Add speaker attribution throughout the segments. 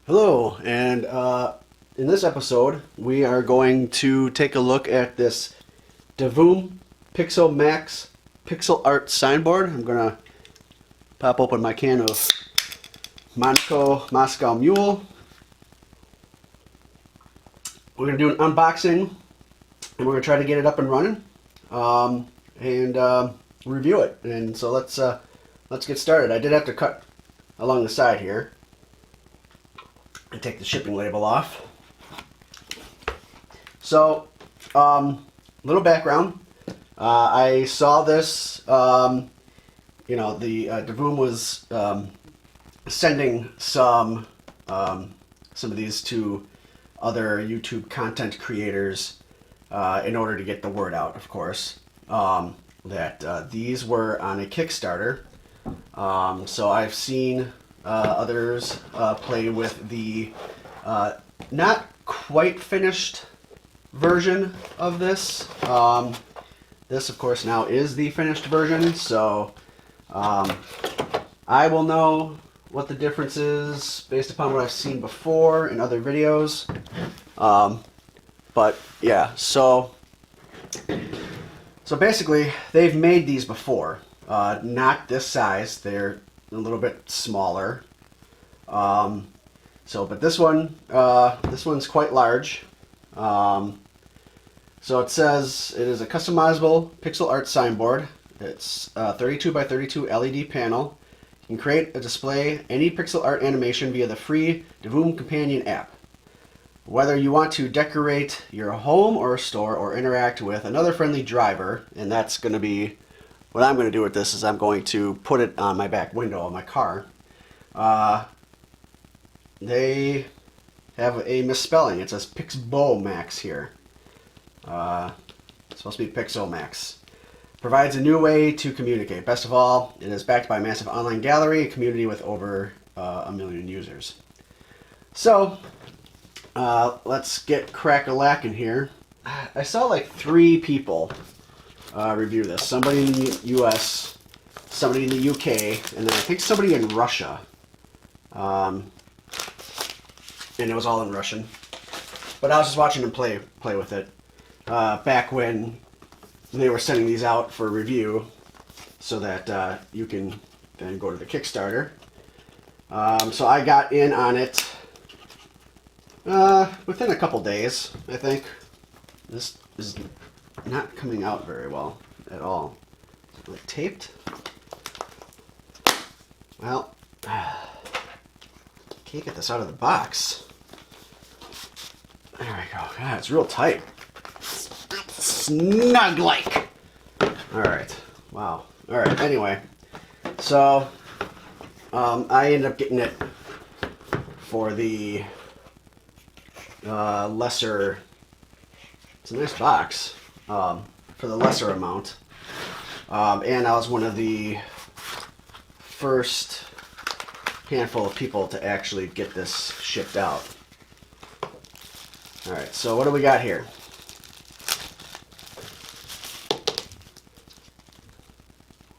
Speaker 1: Hello, and in this episode, we are going to take a look at this Divoom Pixoo-Max pixel art signboard. I'm going to pop open my can of Monaco Moscow Mule. We're going to do an unboxing, and we're going to try to get it up and running, and review it. And so let's get started. I did have to cut along the side here and take the shipping label off. So, little background. I saw this, the Divoom was sending some of these to other YouTube content creators in order to get the word out, of course, that these were on a Kickstarter. So I've seen others play with the not quite finished version of this. This, of course, now is the finished version, so I will know what the difference is based upon what I've seen before in other videos. But yeah, so basically they've made these before. Not this size, they're a little bit smaller. But this one's quite large. So it says it is a customizable pixel art signboard. It's 32 by 32 LED panel. You can create a display any pixel art animation via the free Divoom companion app. Whether you want to decorate your home or store or interact with another friendly driver, and that's going to be what I'm going to do with this, is I'm going to put it on my back window of my car. They have a misspelling. It says Pixoo-Max here. It's supposed to be Pixoo-Max. Provides a new way to communicate. Best of all, it is backed by a massive online gallery, a community with over 1 million users. So, let's get crack-a-lackin' here. I saw like 3 people review this. Somebody in the US, somebody in the UK, and then I think somebody in Russia. And it was all in Russian. But I was just watching them play with it back when they were sending these out for review, so that you can then go to the Kickstarter. So I got in on it within a couple days, I think. This is not coming out very well at all. Is it like taped? Well, can't get this out of the box. There we go. God, it's real tight. Snug like. Alright. Wow. Alright, anyway. So, I ended up getting it for the lesser. It's a nice box. For the lesser amount. And I was one of the first handful of people to actually get this shipped out. Alright, so what do we got here?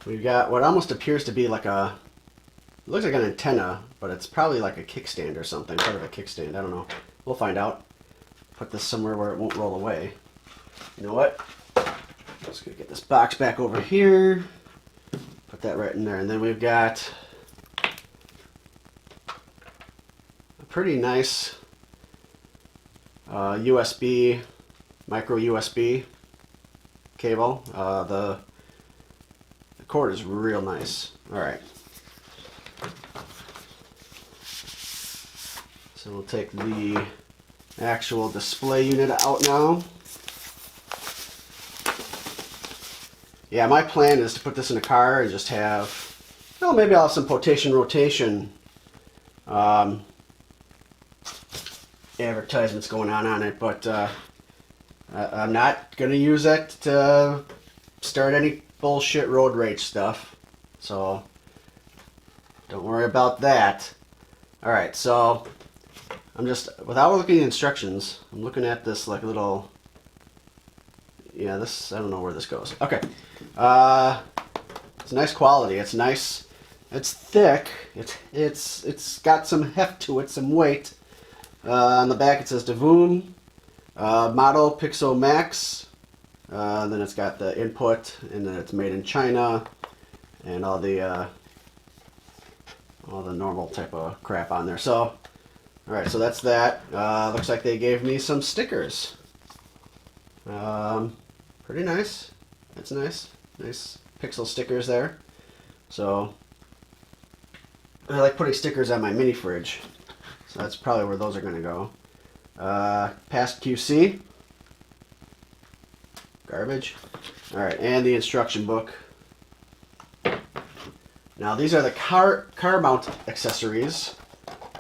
Speaker 1: We've got what almost appears to be like it looks like an antenna, but it's probably like a kickstand or something, part of a kickstand, I don't know. We'll find out. Put this somewhere where it won't roll away. You know what? Just gonna get this box back over here. Put that right in there, and then we've got a pretty nice USB, micro USB cable. The cord is real nice. Alright. So we'll take the actual display unit out now. Yeah, my plan is to put this in a car and just have, well, maybe I'll have some potation rotation advertisements going on it, but I'm not going to use it to start any bullshit road rage stuff, so don't worry about that. Alright, so I'm just, without looking at the instructions, I'm looking at this like a little, yeah, this, I don't know where this goes. Okay, it's nice quality, it's nice, it's thick, it's got some heft to it, some weight. On the back it says Divoom model Pixoo-Max. Then it's got the input, and then it's made in China, and all the normal type of crap on there. So, all right, so that's that. Looks like they gave me some stickers. Pretty nice. That's nice. Nice pixel stickers there. So I like putting stickers on my mini fridge. So that's probably where those are going to go. Past QC. Garbage. Alright, and the instruction book. Now these are the car mount accessories.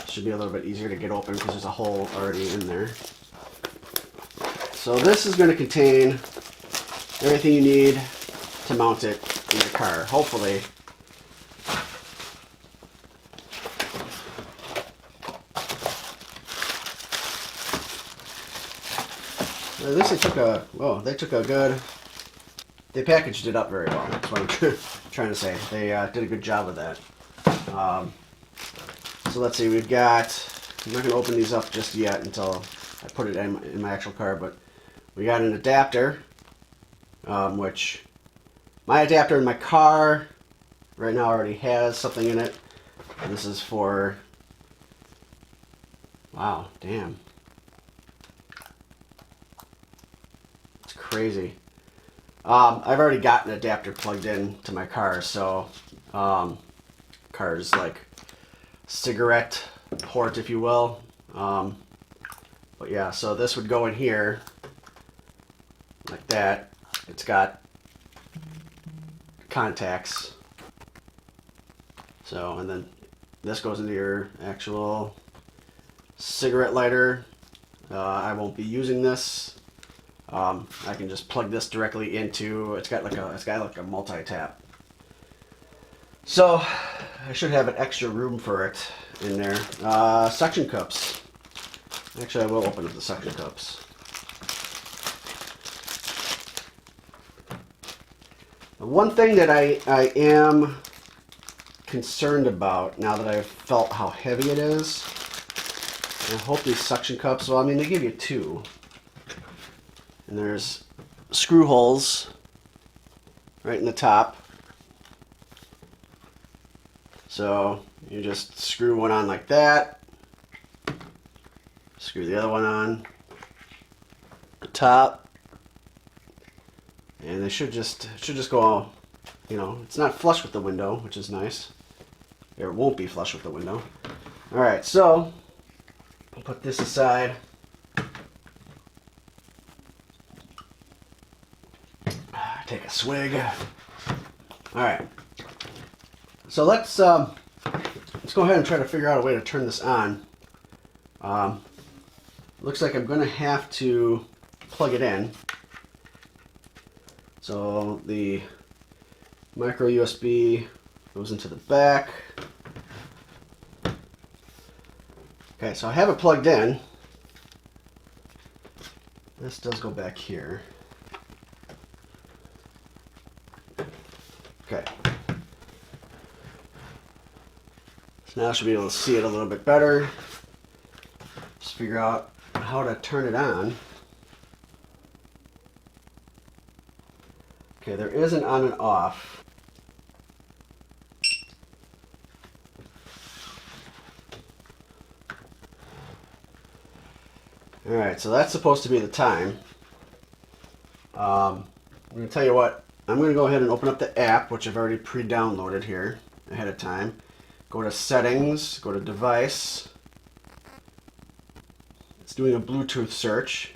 Speaker 1: Should be a little bit easier to get open because there's a hole already in there. So this is going to contain everything you need to mount it in your car, hopefully. At least they took a good, they packaged it up very well. That's what I'm trying to say. They did a good job of that. So let's see, we've got, I'm not going to open these up just yet until I put it in my actual car, but we got an adapter, which my adapter in my car right now already has something in it. And this is for, wow, damn. It's crazy. I've already got an adapter plugged in to my car, so car's like cigarette port, if you will. But yeah, so this would go in here like that. It's got contacts. So, and then this goes into your actual cigarette lighter. I won't be using this. I can just plug this directly into, it's got like a multi-tap. So I should have an extra room for it in there. Suction cups. Actually, I will open up the suction cups. The one thing that I am concerned about now that I've felt how heavy it is, and I hope these suction cups, well, I mean, they give you two. And there's screw holes right in the top. So you just screw one on like that. Screw the other one on the top. And they should just go, you know, it's not flush with the window, which is nice. It won't be flush with the window. All right, so I'll put this aside. Take a swig. All right. So let's go ahead and try to figure out a way to turn this on. Looks like I'm going to have to plug it in. So the micro USB goes into the back. Okay, so I have it plugged in. This does go back here. Okay. So now I should be able to see it a little bit better. Just figure out how to turn it on. Okay, there is an on and off. Alright, so that's supposed to be the time. I'm going to tell you what. I'm going to go ahead and open up the app, which I've already pre-downloaded here ahead of time. Go to Settings, go to Device. It's doing a Bluetooth search.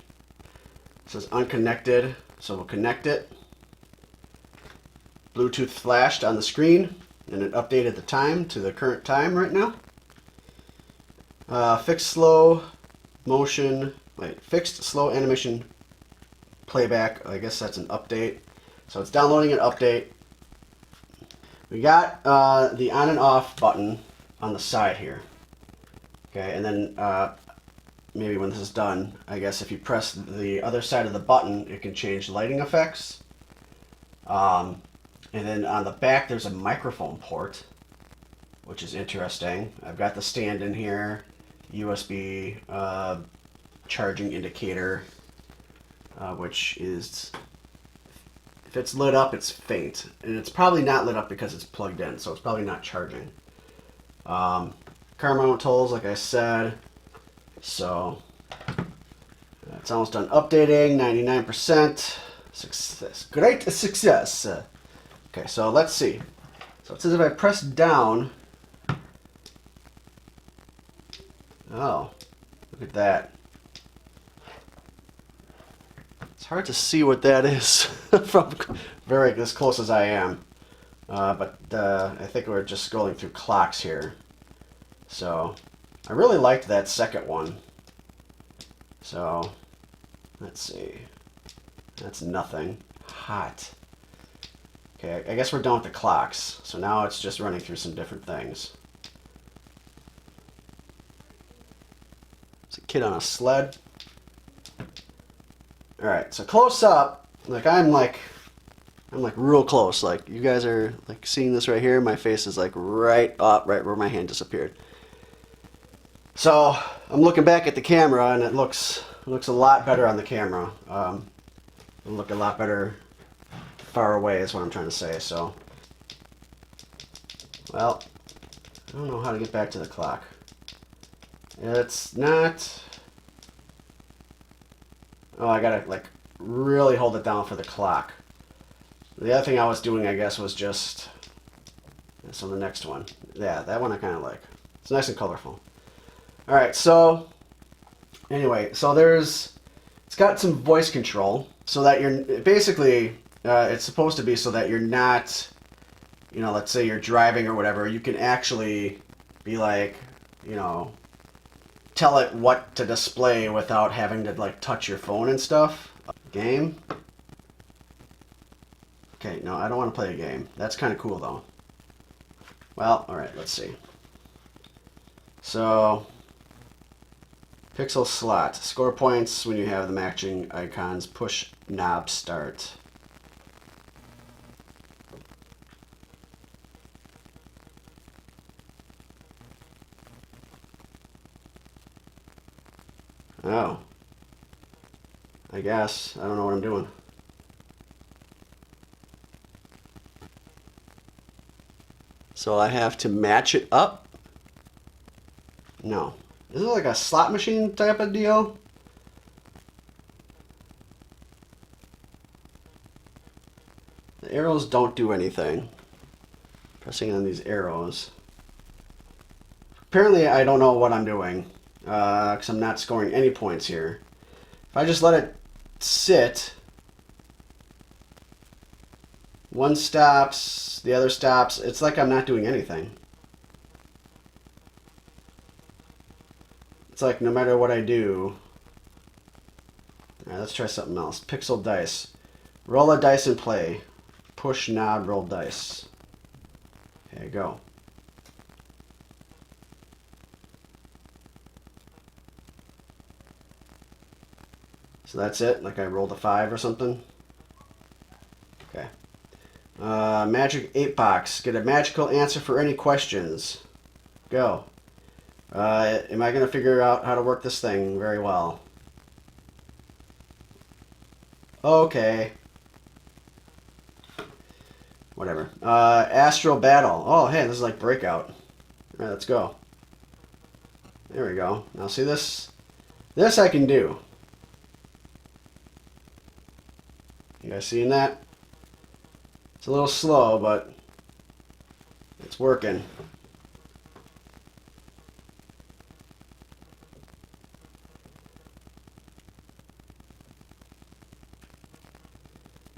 Speaker 1: It says unconnected, so we'll connect it. Bluetooth flashed on the screen, and it updated the time to the current time right now. Fixed slow animation playback. I guess that's an update. So it's downloading an update. We got the on and off button on the side here. Okay, and then maybe when this is done, I guess if you press the other side of the button, it can change lighting effects. And then on the back, there's a microphone port, which is interesting. I've got the stand in here. USB charging indicator, which is, if it's lit up, it's faint. And it's probably not lit up because it's plugged in, so it's probably not charging. Car mount tools, like I said. So it's almost done updating, 99%. Success. Great success. Okay, so let's see. So it says if I press down. Oh, look at that. It's hard to see what that is from very as close as I am. But I think we're just scrolling through clocks here. So I really liked that second one. So let's see. That's nothing. Hot. Okay, I guess we're done with the clocks. So now it's just running through some different things. It's a kid on a sled. All right, so close up, like I'm real close. Like you guys are like seeing this right here. My face is like right up, right where my hand disappeared. So I'm looking back at the camera, and it looks a lot better on the camera. It'll look a lot better far away is what I'm trying to say. So, well, I don't know how to get back to the clock. It's not. Oh, I gotta like really hold it down for the clock. The other thing I was doing, I guess, was just. So the next one, yeah, that one I kind of like. It's nice and colorful. All right, so anyway, so it's got some voice control so that you're basically, it's supposed to be so that you're not, let's say you're driving or whatever, you can actually be like, tell it what to display without having to like touch your phone and stuff. Game. Okay, no, I don't want to play a game. That's kind of cool though. Well, all right, let's see. So, pixel slot. Score points when you have the matching icons. Push knob start. Oh. I guess. I don't know what I'm doing. So I have to match it up? No. Is it like a slot machine type of deal? The arrows don't do anything. Pressing on these arrows. Apparently I don't know what I'm doing. Because I'm not scoring any points here. If I just let it sit, one stops, the other stops, it's like I'm not doing anything. It's like no matter what I do. Alright, let's try something else. Pixel dice. Roll a dice and play. Push knob, roll dice. Okay, go. So that's it? Like I rolled a 5 or something? Okay. Magic 8 box. Get a magical answer for any questions. Go. Am I going to figure out how to work this thing very well? Okay. Whatever. Astral Battle. Oh, hey, this is like Breakout. Alright, let's go. There we go. Now see this? This I can do. You guys seeing that? It's a little slow, but it's working.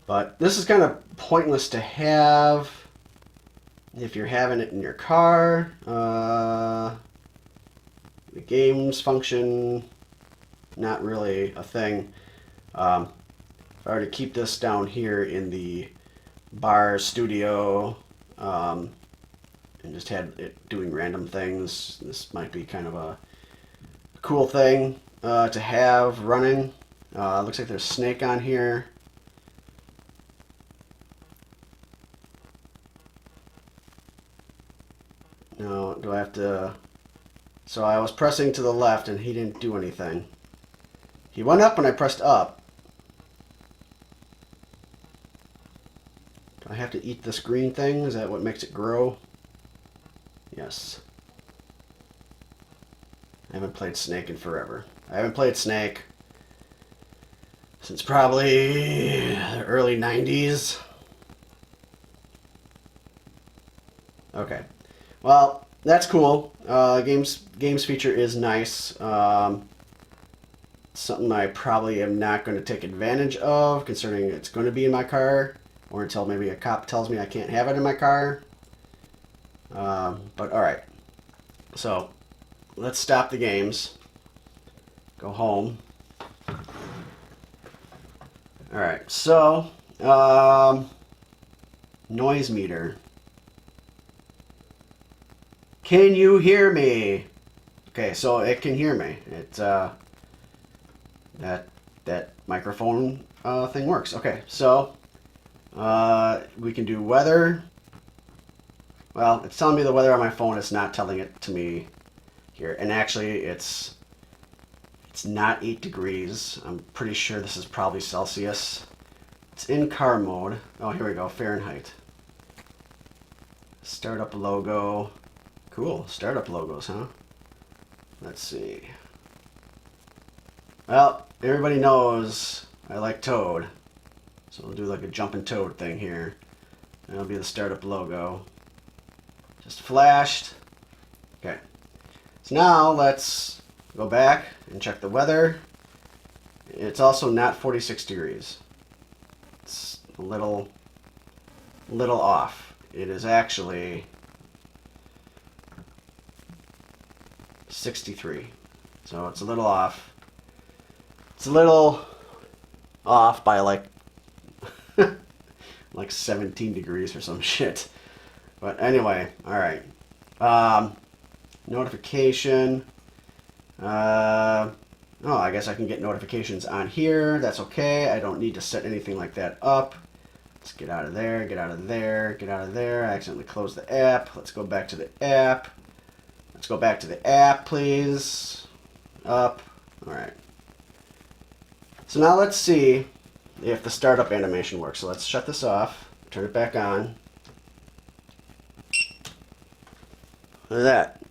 Speaker 1: But this is kind of pointless to have if you're having it in your car. The games function, not really a thing. If I were to keep this down here in the bar studio and just had it doing random things, this might be kind of a cool thing to have running. Looks like there's Snake on here. Now, do I have to So I was pressing to the left and he didn't do anything. He went up when I pressed up. Do I have to eat this green thing? Is that what makes it grow? Yes. I haven't played Snake in forever. I haven't played Snake since probably the early 90s. Okay. Well, that's cool. Games feature is nice. Something I probably am not going to take advantage of, considering it's going to be in my car, or until maybe a cop tells me I can't have it in my car. But alright. So, let's stop the games. Go home. Alright, so, noise meter. Can you hear me? Okay, so it can hear me. It, that microphone thing works. Okay, so we can do weather. Well, it's telling me the weather on my phone. It's not telling it to me here. And actually, it's not 8 degrees. I'm pretty sure this is probably Celsius. It's in car mode. Oh, here we go. Fahrenheit. Startup logo. Cool. Startup logos, huh? Let's see. Well, everybody knows I like Toad. So we'll do like a jumping Toad thing here. That'll be the startup logo. Just flashed. Okay. So now let's go back and check the weather. It's also not 46 degrees. It's a little off. It is actually 63. So it's a little off. It's a little off by like like 17 degrees or some shit. But anyway, all right. Notification. Oh, I guess I can get notifications on here. That's okay. I don't need to set anything like that up. Let's get out of there, get out of there, get out of there. I accidentally closed the app. Let's go back to the app. Let's go back to the app, please. Up. All right. So now let's see if the startup animation works. So let's shut this off, turn it back on. Look at that.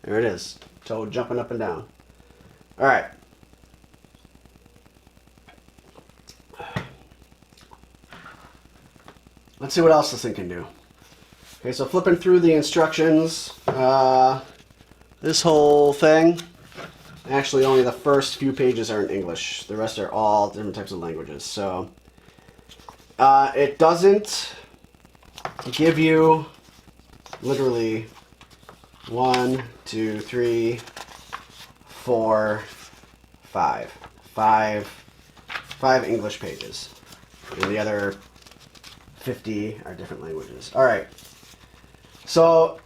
Speaker 1: There it is. Toad jumping up and down. All right. Let's see what else this thing can do. Okay, so flipping through the instructions, this whole thing, actually only the first few pages are in English. The rest are all different types of languages. So it doesn't give you literally 1, 2, 3, 4, 5. Five English pages. And the other 50 are different languages. All right. So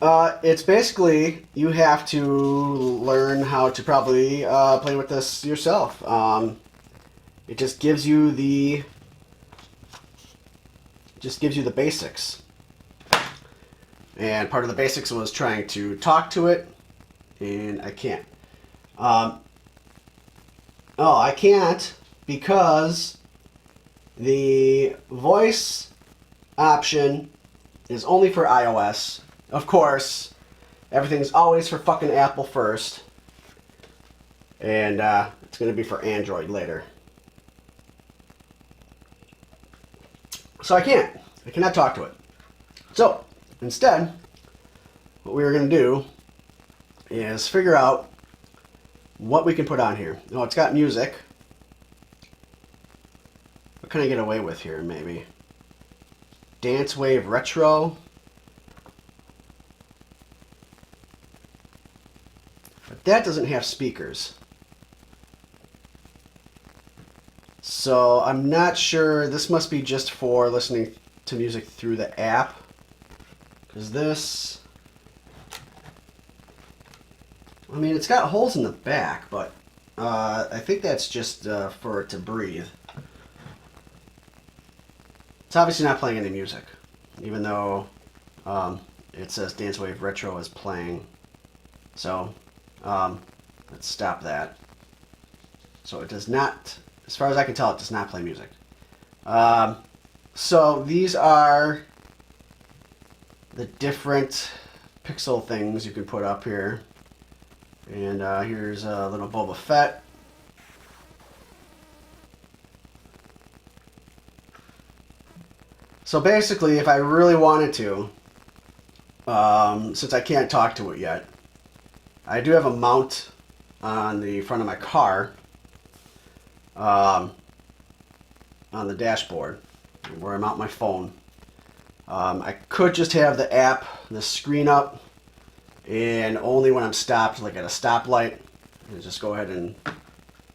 Speaker 1: it's basically you have to learn how to probably play with this yourself. It just gives you the basics. And part of the basics was trying to talk to it, and I can't. Oh, I can't because the voice option is only for iOS. Of course, everything's always for fucking Apple first. And it's going to be for Android later. So I cannot talk to it. So, instead, what we're going to do is figure out what we can put on here. Oh, it's got music. What can I get away with here, maybe? Dance Wave Retro. But that doesn't have speakers. So I'm not sure. This must be just for listening to music through the app. Because this... I mean, it's got holes in the back, but I think that's just for it to breathe. It's obviously not playing any music, even though it says Dance Wave Retro is playing. So Let's stop that. So it does not, as far as I can tell, it does not play music. So these are the different pixel things you can put up here. And here's a little Boba Fett. So basically, if I really wanted to, since I can't talk to it yet, I do have a mount on the front of my car, on the dashboard, where I mount my phone. I could just have the app, the screen up, and only when I'm stopped, like at a stoplight, and just go ahead and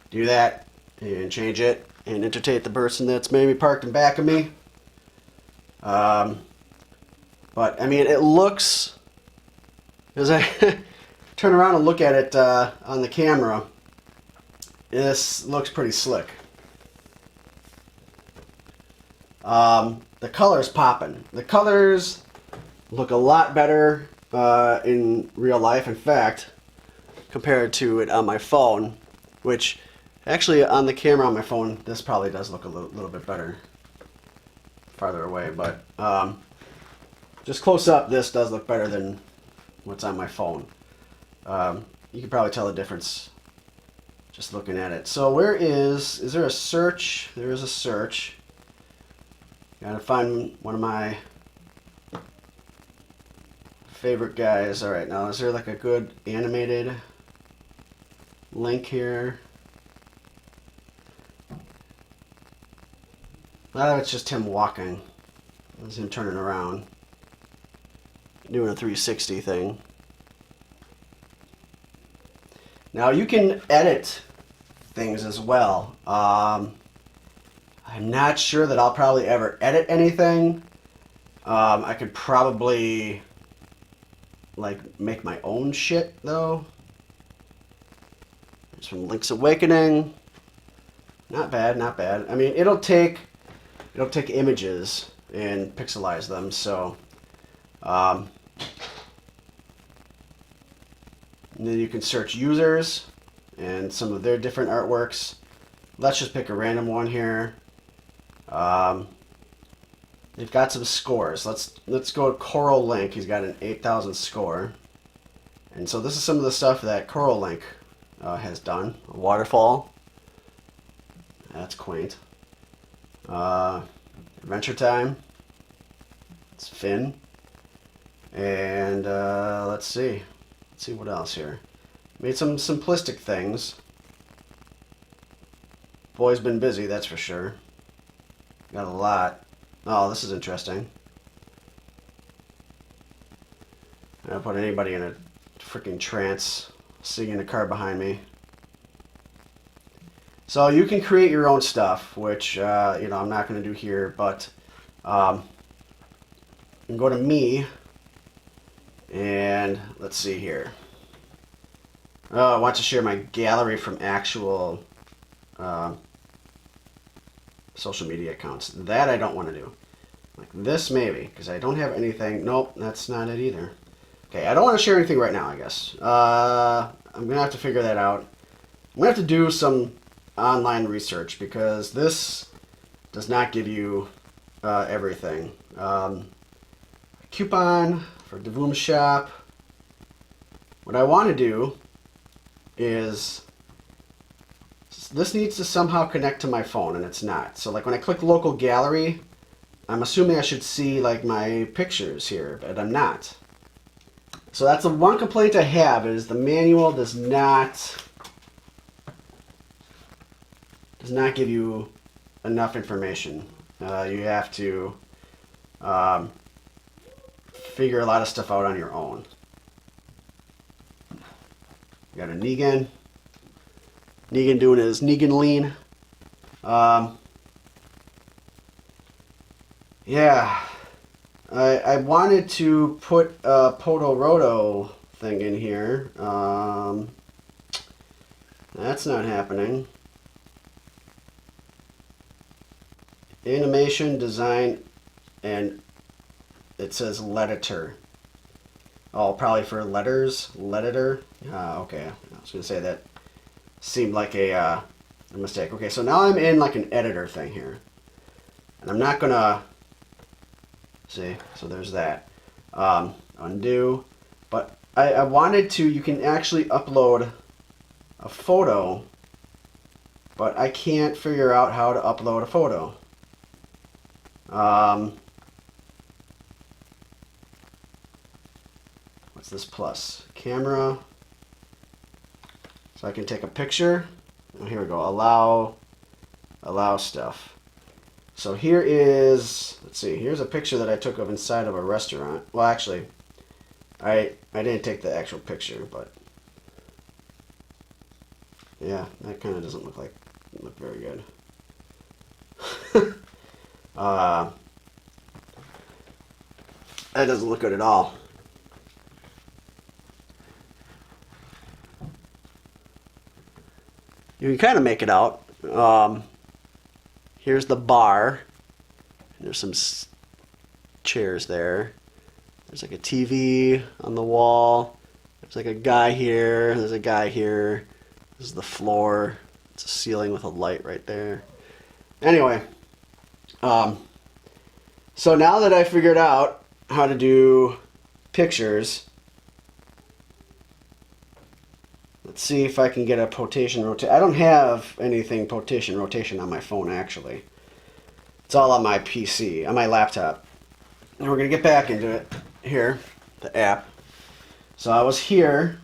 Speaker 1: do that and change it and entertain the person that's maybe parked in back of me. But I mean, it looks, as I turn around and look at it on the camera, this looks pretty slick. The color's popping. The colors look a lot better in real life. In fact, compared to it on my phone, which actually on the camera on my phone, this probably does look a little bit better farther away, but just close up, this does look better than what's on my phone. You can probably tell the difference just looking at it. So where is there a search? There is a search. Gotta find one of my favorite guys. All right, now is there like a good animated link here? Well, it's just him walking. It's him turning around, doing a 360 thing. Now you can edit things as well. I'm not sure that I'll probably ever edit anything. I could probably like make my own shit though. It's from Link's Awakening. Not bad, not bad. I mean, it'll take images and pixelize them. So, and then you can search users and some of their different artworks. Let's just pick a random one here. They've got some scores. Let's go to Coral Link. He's got an 8,000 score. And so this is some of the stuff that Coral Link has done. A waterfall. That's quaint. Adventure Time. It's Finn. And let's see what else here. Made some simplistic things. Boy's been busy, that's for sure. Got a lot. Oh, this is interesting. I'll put anybody in a freaking trance singing in a car behind me. So you can create your own stuff, which I'm not going to do here, but you can go to me, and let's see here. Oh, I want to share my gallery from actual social media accounts. That I don't want to do. Like this maybe, because I don't have anything. Nope, that's not it either. Okay, I don't want to share anything right now, I guess. I'm going to have to figure that out. I'm going to have to do some online research because this does not give you everything. Coupon for Divoom Shop. What I want to do is this needs to somehow connect to my phone, and it's not. So like when I click local gallery, I'm assuming I should see like my pictures here, but I'm not. So that's the one complaint I have, is the manual does not give you enough information. You have to figure a lot of stuff out on your own. We got a Negan. Negan doing his Negan lean. Yeah. I wanted to put a Podoroto thing in here. That's not happening. Animation, design, and it says Editor. Oh, probably for letters, editor. Okay, I was gonna say that seemed like a mistake. Okay, so now I'm in like an editor thing here, and I'm not gonna see. So there's that. Undo, but I wanted to. You can actually upload a photo, but I can't figure out how to upload a photo. What's this plus? Camera. So I can take a picture. Oh, here we go. Allow stuff. So here is, let's see, here's a picture that I took of inside of a restaurant. Well, actually, I didn't take the actual picture, but yeah, that kind of doesn't look very good. That doesn't look good at all. You can kind of make it out. Here's the bar. There's some chairs there. There's like a TV on the wall. There's like a guy here. There's a guy here. This is the floor. It's a ceiling with a light right there. Anyway, so now that I figured out how to do pictures, let's see if I can get a rotation. I don't have anything rotation on my phone, actually. It's all on my PC, on my laptop. And we're going to get back into it here, the app. So I was here.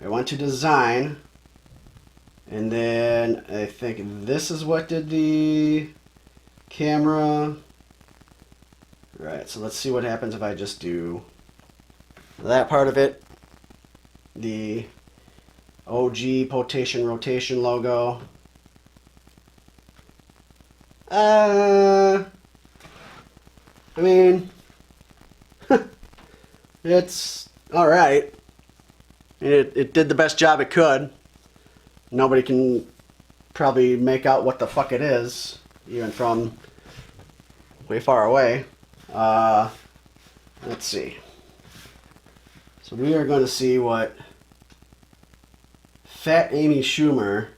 Speaker 1: I went to design. And then I think this is what did the camera. Right, so let's see what happens if I just do that part of it. The OG rotation logo. I mean, it's alright. It did the best job it could. Nobody can probably make out what the fuck it is, even from way far away. Let's see. So we are going to see what Fat Amy Schumer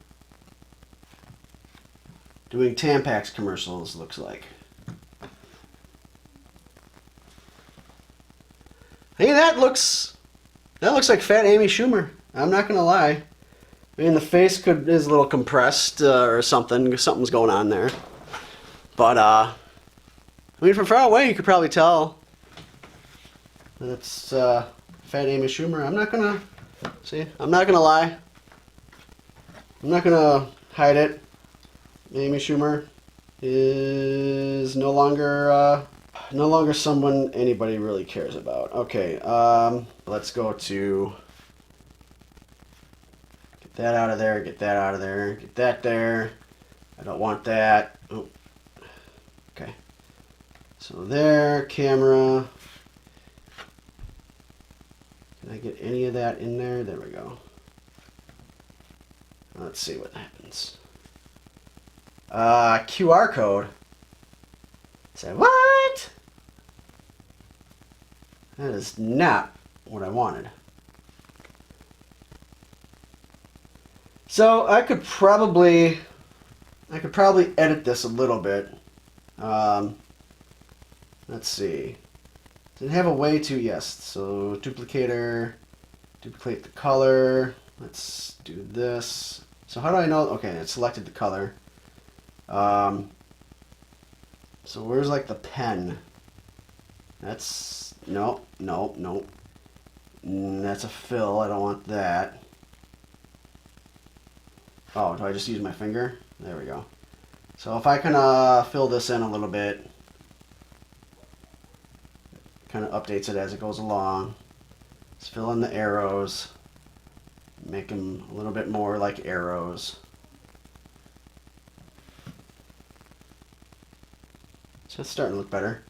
Speaker 1: doing Tampax commercials looks like. Hey, that looks like Fat Amy Schumer. I'm not gonna lie. I mean, the face is a little compressed or something. Something's going on there. But I mean, from far away, you could probably tell that it's Fat Amy Schumer. I'm not gonna lie. I'm not gonna hide it. Amy Schumer is no longer someone anybody really cares about. Okay, let's go to get that out of there, get that out of there, get that there. I don't want that. Oh. Okay. So there, camera. Can I get any of that in there? There we go. Let's see what happens. QR code. Say what? That is not what I wanted. So I could probably edit this a little bit. Let's see. Does it have a way to? Yes. So duplicator, duplicate the color. Let's do this. So how do I know? Okay, it selected the color. So where's like the pen? That's no. That's a fill. I don't want that. Oh, do I just use my finger? There we go. So if I can fill this in a little bit, kind of updates it as it goes along. Just fill in the arrows. Make them a little bit more like arrows. So it's starting to look better.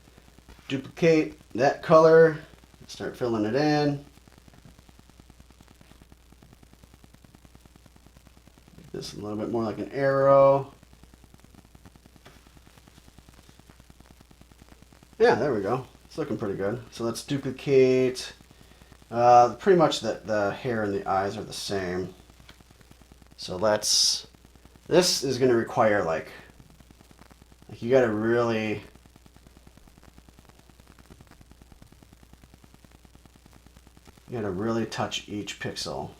Speaker 1: Duplicate that color. Start filling it in. Make this a little bit more like an arrow. Yeah, there we go. It's looking pretty good. So let's duplicate Pretty much the hair and the eyes are the same. So this is going to require like you got to really, touch each pixel.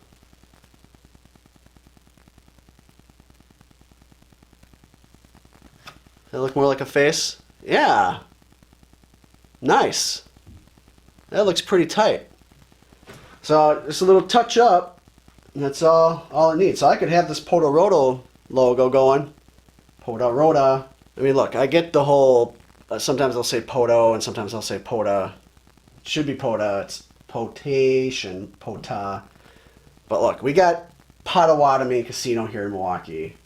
Speaker 1: Does that look more like a face? Yeah. Nice. That looks pretty tight. So just a little touch up, and that's all it needs. So I could have this Podoroto logo going. Podoroto. I mean, look, I get the whole, sometimes I'll say Podo, and sometimes I'll say Poda. It should be Poda. It's Potation, Pota. But look, we got Potawatomi Casino here in Milwaukee,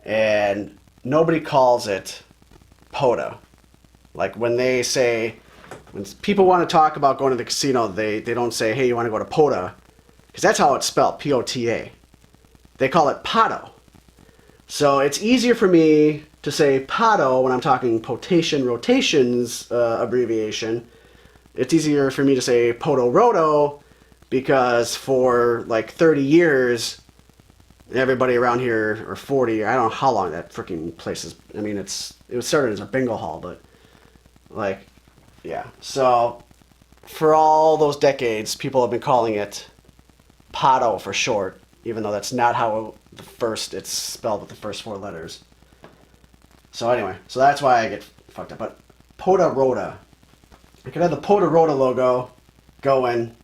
Speaker 1: and nobody calls it Poda. Like when people want to talk about going to the casino, they don't say, hey, you want to go to Poda? Because that's how it's spelled, P-O-T-A. They call it Pato. So it's easier for me to say Pato when I'm talking potation rotations abbreviation. It's easier for me to say Podoroto because for like 30 years, everybody around here, or 40, I don't know how long that freaking place is. I mean, it was started as a bingo hall, but like, yeah. So for all those decades, people have been calling it Pato for short, even though that's not how it's spelled with the first 4 letters. So anyway, so that's why I get fucked up. But Podoroto. I could have the Podoroto logo going,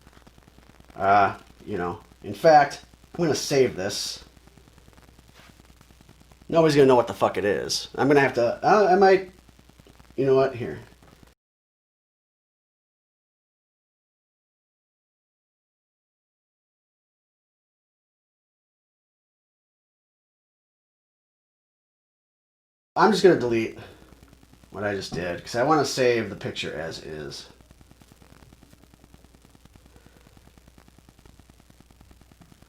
Speaker 1: in fact, I'm going to save this. Nobody's going to know what the fuck it is. I'm going to have to, I might, you know what, here. I'm just going to delete what I just did because I want to save the picture as is.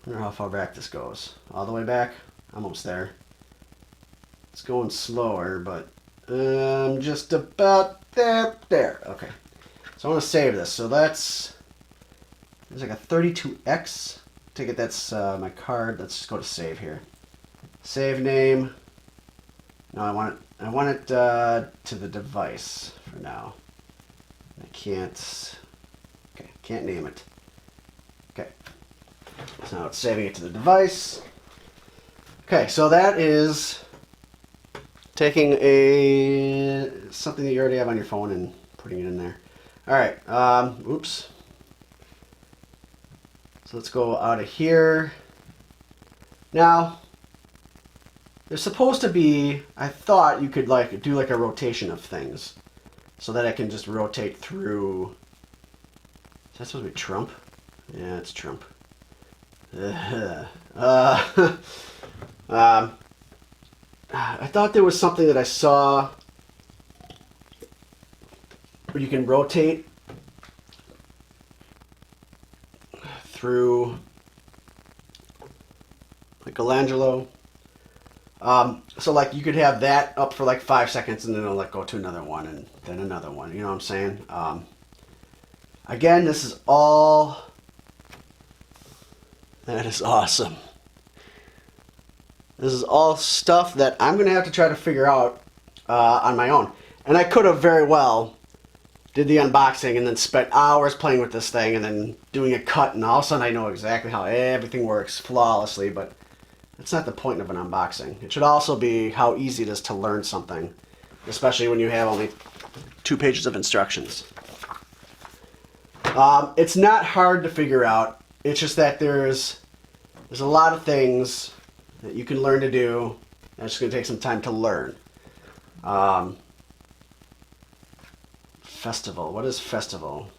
Speaker 1: I wonder how far back this goes. All the way back? Almost there. It's going slower, but just about there. There. Okay. So I want to save this. So there's like a 32X. Take it, that's my card. Let's just go to save here. Save name. No, I want it to the device for now. I can't. Okay, can't name it. Okay. So now it's saving it to the device. Okay, so that is taking something that you already have on your phone and putting it in there. All right. Oops. So let's go out of here. Now, there's supposed to be, I thought you could like do like a rotation of things so that I can just rotate through. Is that supposed to be Trump? Yeah, it's Trump. I thought there was something that I saw where you can rotate through Michelangelo. So like you could have that up for like 5 seconds and then it'll like go to another one and then another one. You know what I'm saying? Again, this is all. That is awesome. This is all stuff that I'm going to have to try to figure out on my own. And I could have very well did the unboxing and then spent hours playing with this thing and then doing a cut and all of a sudden I know exactly how everything works flawlessly, but that's not the point of an unboxing. It should also be how easy it is to learn something, especially when you have only 2 pages of instructions. It's not hard to figure out. It's just that there's a lot of things that you can learn to do, and it's just going to take some time to learn. Festival. What is festival?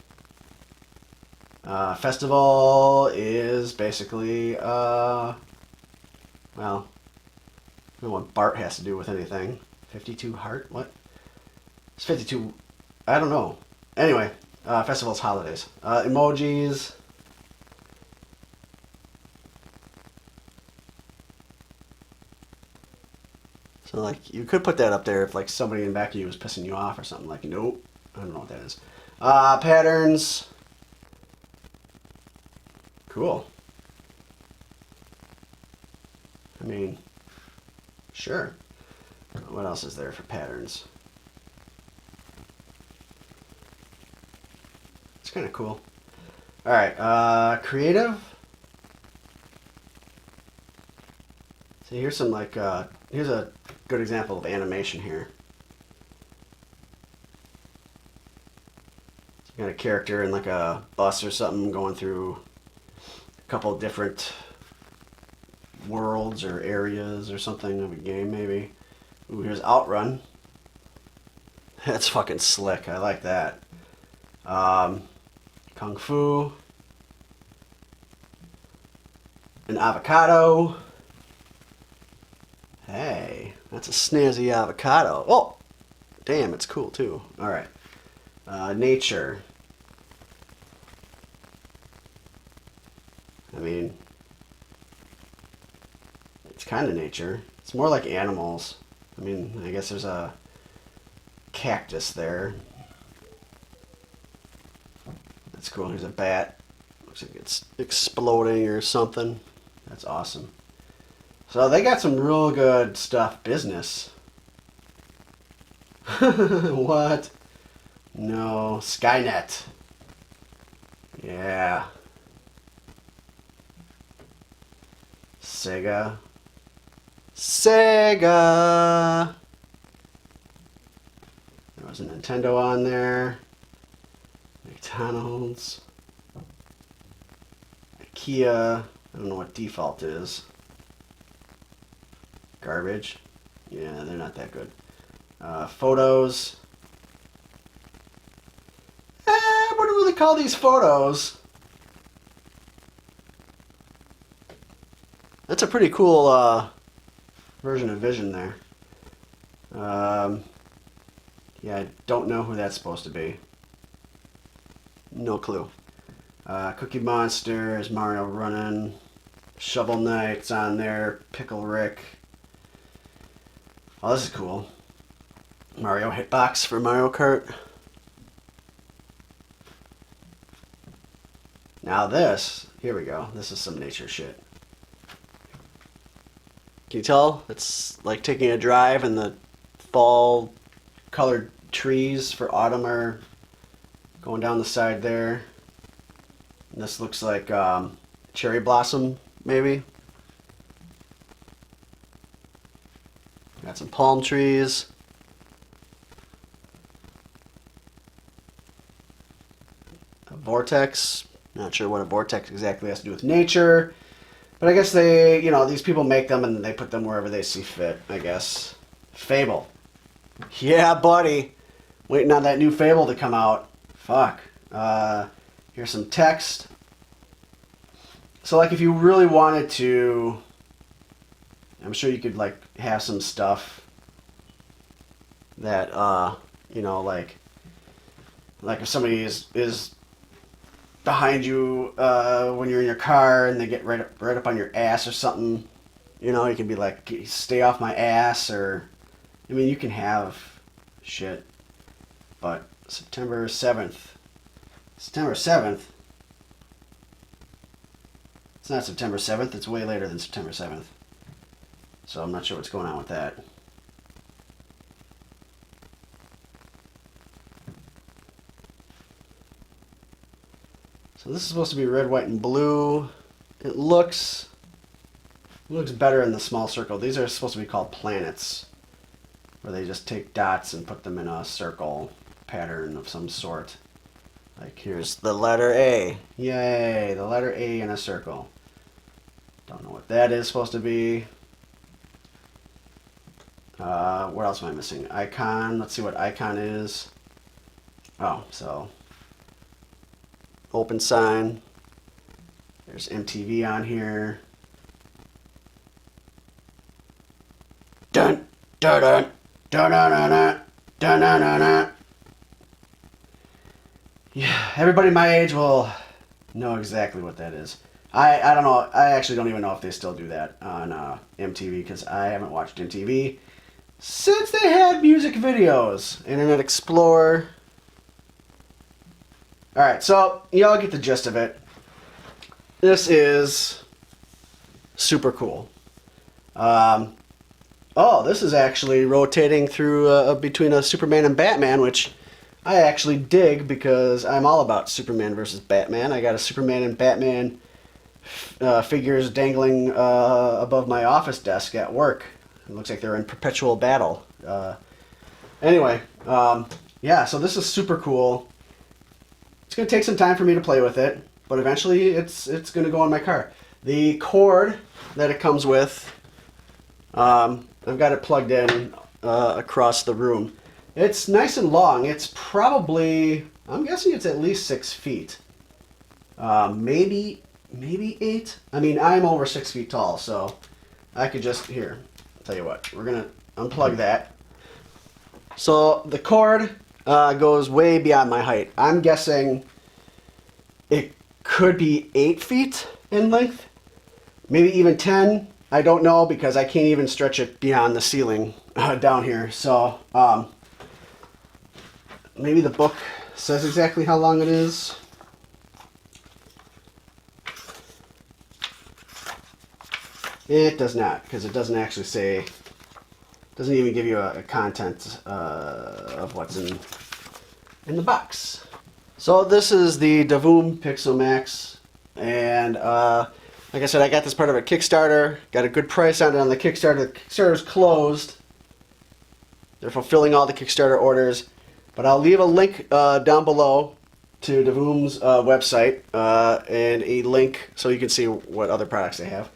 Speaker 1: Festival is basically, well, I don't know what Bart has to do with anything. 52 heart? What? It's 52. I don't know. Anyway, festivals, holidays. Emojis. So, like, you could put that up there if, like, somebody in the back of you was pissing you off or something. Like, nope. I don't know what that is. Patterns. Cool. I mean, sure. What else is there for patterns? It's kind of cool. All right, creative. So here's some like, here's a good example of animation here. So you got a character in like a bus or something going through a couple of different worlds or areas or something of a game maybe. Ooh, here's Outrun. That's fucking slick. I like that. Kung Fu. An avocado. Hey, that's a snazzy avocado. Oh, damn, it's cool too. All right. Nature. I mean, it's kind of nature. It's more like animals. I mean, I guess there's a cactus there. That's cool. Here's a bat. Looks like it's exploding or something. That's awesome. So they got some real good stuff. Business. What? No. Skynet. Yeah. Sega. Sega! There was a Nintendo on there. McDonald's. IKEA. I don't know what default is. Garbage. Yeah, they're not that good. Photos. What do we really call these photos? That's a pretty cool version of Vision there. Yeah, I don't know who that's supposed to be. No clue. Cookie Monsters, Mario running, Shovel Knight's on there, Pickle Rick. Oh, this is cool. Mario Hitbox for Mario Kart. Now this, here we go. This is some nature shit. Can you tell? It's like taking a drive and the fall colored trees for autumn are going down the side there. And this looks like cherry blossom, maybe. Got some palm trees. A vortex. Not sure what a vortex exactly has to do with nature. But I guess they, you know, these people make them and they put them wherever they see fit, I guess. Fable. Yeah, buddy. Waiting on that new Fable to come out. Fuck. Here's some text. So, like, if you really wanted to, I'm sure you could, like, have some stuff that, you know, like if somebody is behind you when you're in your car and they get right up on your ass or something, you know, you can be like, stay off my ass, or, I mean, you can have shit. But September 7th. September 7th? It's not September 7th. It's way later than September 7th. So I'm not sure what's going on with that. So this is supposed to be red, white, and blue. It looks better in the small circle. These are supposed to be called planets, where they just take dots and put them in a circle pattern of some sort. Like, here's the letter A. Yay, the letter A in a circle. Don't know what that is supposed to be. What else am I missing? Icon. Let's see what icon is. Oh, so open sign. There's MTV on here. Dun dun dun dun dun dun dun dun dun dun dun. Yeah, everybody my age will know exactly what that is. I don't know. I actually don't even know if they still do that on MTV, because I haven't watched MTV since they had music videos. Internet Explorer. Alright, so y'all get the gist of it. this is super cool. Oh, this is actually rotating through between a Superman and Batman, which I actually dig because I'm all about Superman versus Batman. I got a Superman and Batman figures dangling above my office desk at work. It looks like they're in perpetual battle. Anyway, yeah, so this is super cool. It's going to take some time for me to play with it, but eventually it's going to go on my car. The cord that it comes with, I've got it plugged in across the room. It's nice and long. It's probably, I'm guessing it's at least 6 feet. Maybe 8. I mean, I'm over 6 feet tall, so I could just, here, I'll tell you what, we're going to unplug that. So the cord goes way beyond my height. I'm guessing it could be 8 feet in length, maybe even 10. I don't know because I can't even stretch it beyond the ceiling down here. So maybe the book says exactly how long it is. It does not, because it doesn't actually say, doesn't even give you a content of what's in the box. So this is the Divoom Pixoo-Max, and like I said, I got this part of a Kickstarter. Got a good price on it on the Kickstarter. The Kickstarter's closed. They're fulfilling all the Kickstarter orders, but I'll leave a link down below to Divoom's website and a link so you can see what other products they have.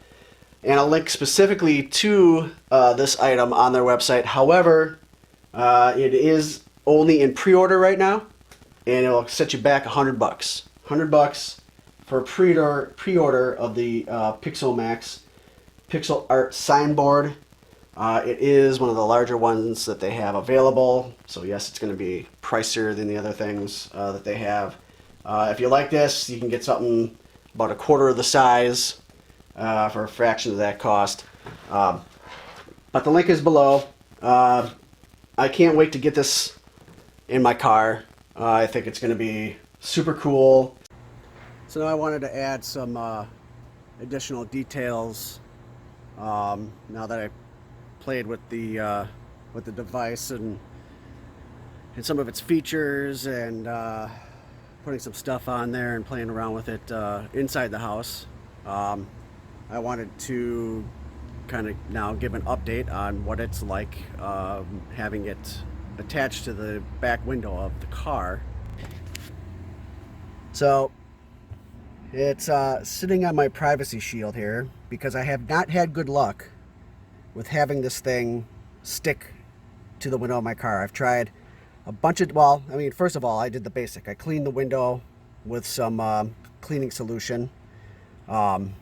Speaker 1: And a link specifically to this item on their website. However, it is only in pre-order right now, and it will set you back $100. $100 for a pre-order of the Pixoo-Max pixel art signboard. It is one of the larger ones that they have available, so yes, it's going to be pricier than the other things that they have. If you like this, you can get something about a quarter of the size for a fraction of that cost. But the link is below. I can't wait to get this in my car. I think it's going to be super cool. So now I wanted to add some additional details now that I played with the device and some of its features and putting some stuff on there and playing around with it inside the house. I wanted to kind of now give an update on what it's like having it attached to the back window of the car. So it's sitting on my privacy shield here because I have not had good luck with having this thing stick to the window of my car. I've tried a bunch of, well, I mean, first of all, I did the basic. I cleaned the window with some cleaning solution. And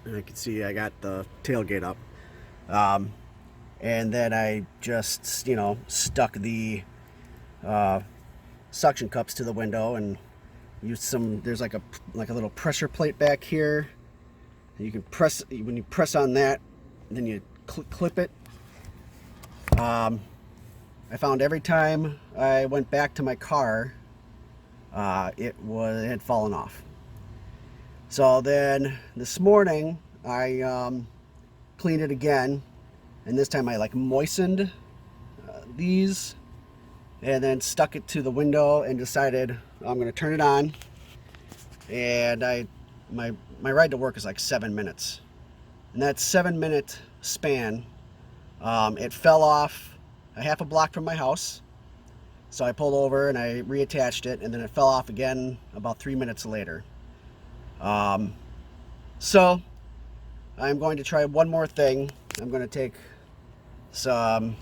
Speaker 1: you can see I got the tailgate up. And then I just, you know, stuck the suction cups to the window and used some, there's like a little pressure plate back here. You can press, when you press on that, then you clip it. I found every time I went back to my car, it had fallen off. So then this morning I cleaned it again, and this time I like moistened these and then stuck it to the window and decided I'm going to turn it on. And my ride to work is like 7 minutes. In that 7-minute span, it fell off a half a block from my house. So I pulled over and I reattached it, and then it fell off again about 3 minutes later. So I'm going to try one more thing. I'm going to take some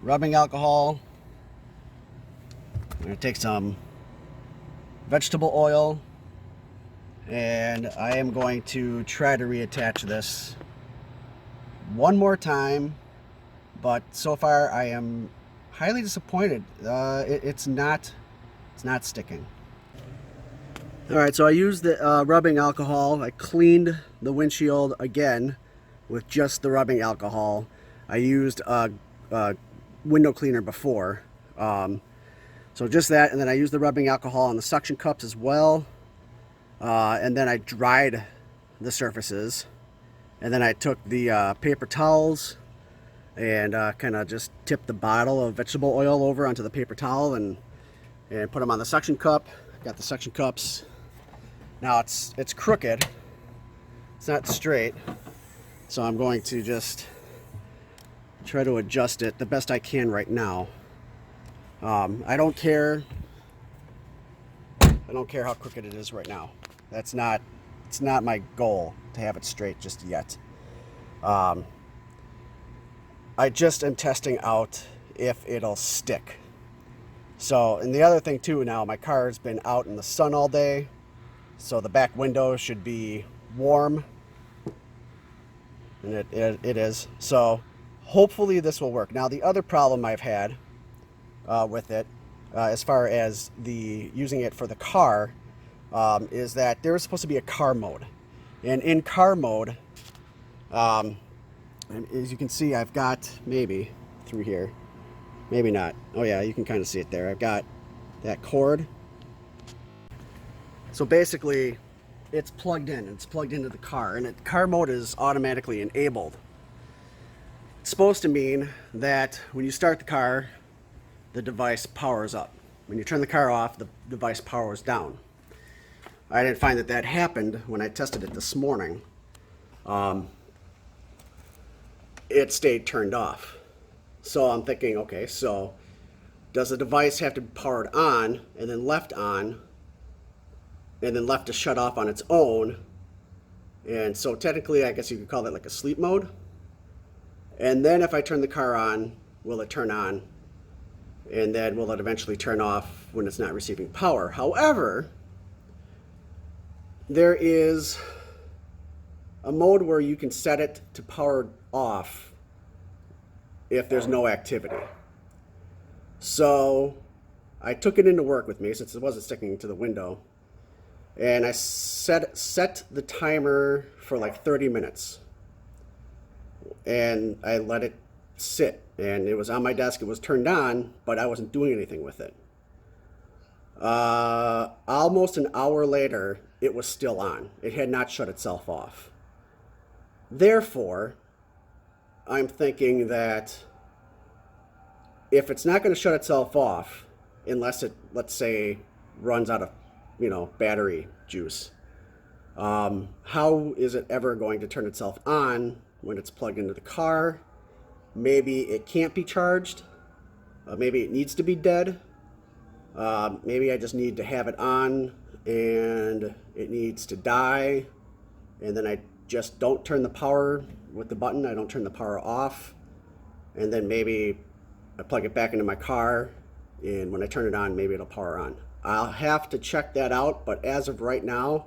Speaker 1: rubbing alcohol. I'm going to take some vegetable oil, and I am going to try to reattach this one more time, but so far I am highly disappointed. It's not sticking. All right, so I used the rubbing alcohol. I cleaned the windshield again with just the rubbing alcohol. I used a window cleaner before. So just that, and then I used the rubbing alcohol on the suction cups as well. and then I dried the surfaces, and then I took the paper towels and kind of just tipped the bottle of vegetable oil over onto the paper towel and put them on the suction cup. Got the suction cups. Now it's crooked. It's not straight. So I'm going to just try to adjust it the best I can right now. I don't care. I don't care how crooked it is right now. It's not my goal to have it straight just yet. I just am testing out if it'll stick. So, and the other thing too, now my car's been out in the sun all day, so the back window should be warm, and it is. So hopefully this will work. Now the other problem I've had with it, as far as using it for the car, is that there was supposed to be a car mode, and in car mode, and as you can see, I've got maybe through here. Maybe not. Oh yeah, you can kind of see it there. I've got that cord. So basically, it's plugged in. It's plugged into the car, and car mode is automatically enabled. It's supposed to mean that when you start the car, the device powers up. When you turn the car off, the device powers down. I didn't find that happened when I tested it this morning. It stayed turned off. So I'm thinking, okay, so does the device have to be powered on and then left on and then left to shut off on its own? And so technically, I guess you could call that like a sleep mode. And then if I turn the car on, will it turn on? And then will it eventually turn off when it's not receiving power? However, there is a mode where you can set it to power off if there's no activity. So I took it into work with me since it wasn't sticking to the window, and I set the timer for like 30 minutes, and I let it sit, and it was on my desk. It was turned on, but I wasn't doing anything with it. Almost an hour later, it was still on. It had not shut itself off. Therefore, I'm thinking that if it's not going to shut itself off, unless it, let's say, runs out of, battery juice, how is it ever going to turn itself on when it's plugged into the car? Maybe it can't be charged. Maybe it needs to be dead. Maybe I just need to have it on and it needs to die, and then I just don't turn the power with the button. I don't turn the power off, and then maybe I plug it back into my car, and when I turn it on, maybe it'll power on. I'll have to check that out, but as of right now,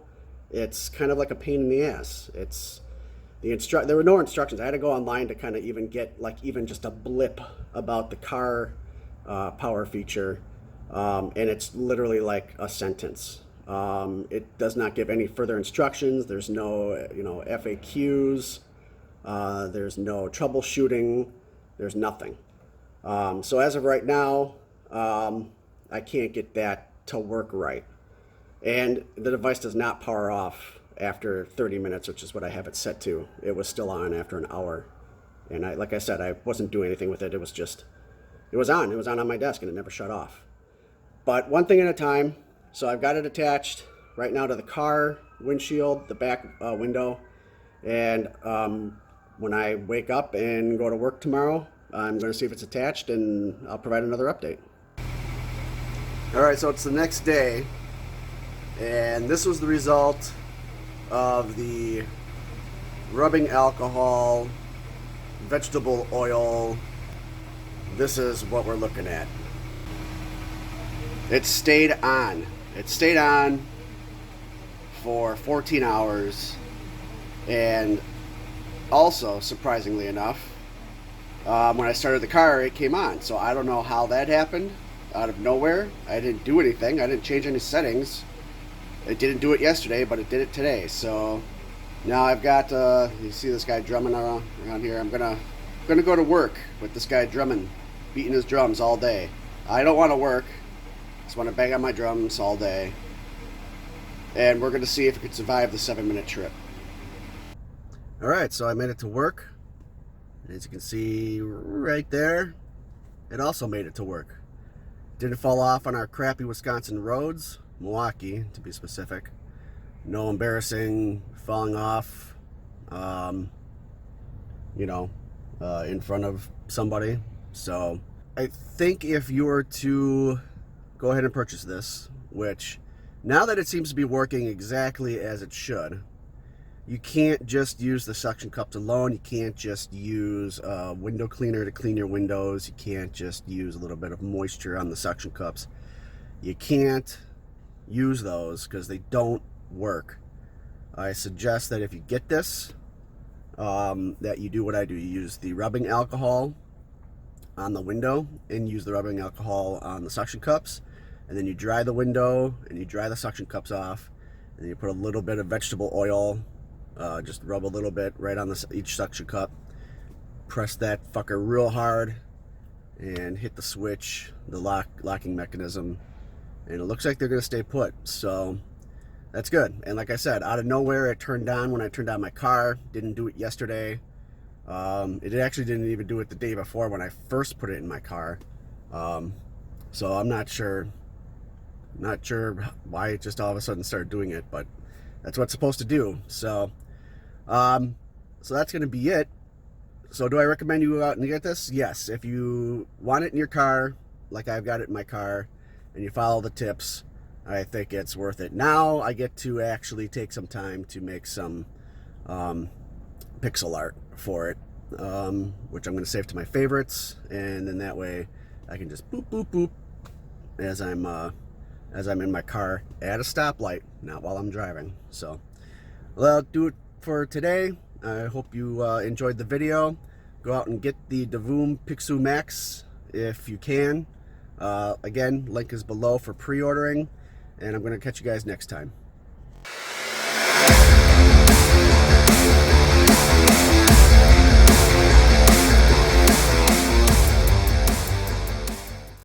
Speaker 1: it's kind of like a pain in the ass. There were no instructions. I had to go online to kind of even get even just a blip about the car power feature, and it's literally like a sentence. It does not give any further instructions. There's no FAQs. There's no troubleshooting. There's nothing. So as of right now, I can't get that to work right. And the device does not power off after 30 minutes, which is what I have it set to. It was still on after an hour. And like I said, I wasn't doing anything with it. It was on. It was on my desk, and it never shut off. But one thing at a time. So I've got it attached right now to the car windshield, the back window. And when I wake up and go to work tomorrow, I'm going to see if it's attached, and I'll provide another update. All right, so it's the next day, and this was the result of the rubbing alcohol, vegetable oil. This is what we're looking at. It stayed on. It stayed on for 14 hours, and also, surprisingly enough, when I started the car, it came on. So I don't know how that happened out of nowhere. I didn't do anything. I didn't change any settings. It didn't do it yesterday, but it did it today. So now I've got, you see this guy drumming around here. I'm gonna go to work with this guy drumming, beating his drums all day. I don't want to work. Just want to bang on my drums all day. and we're going to see if it could survive the 7-minute trip. All right, so I made it to work. As you can see right there, it also made it to work. Didn't fall off on our crappy Wisconsin roads, Milwaukee to be specific. No embarrassing falling off, in front of somebody. So I think if you were to go ahead and purchase this, which now that it seems to be working exactly as it should, you can't just use the suction cups alone. You can't just use a window cleaner to clean your windows. You can't just use a little bit of moisture on the suction cups. You can't use those because they don't work. I suggest that if you get this, that you do what I do. You use the rubbing alcohol on the window and use the rubbing alcohol on the suction cups, and then you dry the window and you dry the suction cups off, and then you put a little bit of vegetable oil, just rub a little bit right on each suction cup, press that fucker real hard, and hit the switch, the locking mechanism, and it looks like they're going to stay put. So that's good. And like I said, out of nowhere it turned on when I turned on my car. Didn't do it yesterday. It actually didn't even do it the day before when I first put it in my car. So I'm not sure why it just all of a sudden started doing it, but that's what it's supposed to do. So that's going to be it. So do I recommend you go out and get this? Yes. If you want it in your car, like I've got it in my car, and you follow the tips, I think it's worth it. Now I get to actually take some time to make some pixel art for it, which I'm going to save to my favorites, and then that way I can just boop boop boop as I'm in my car at a stoplight, not while I'm driving. So that'll do it for today. I hope you enjoyed the video. Go out and get the Divoom Pixoo-Max if you can. Again, link is below for pre-ordering, and I'm going to catch you guys next time.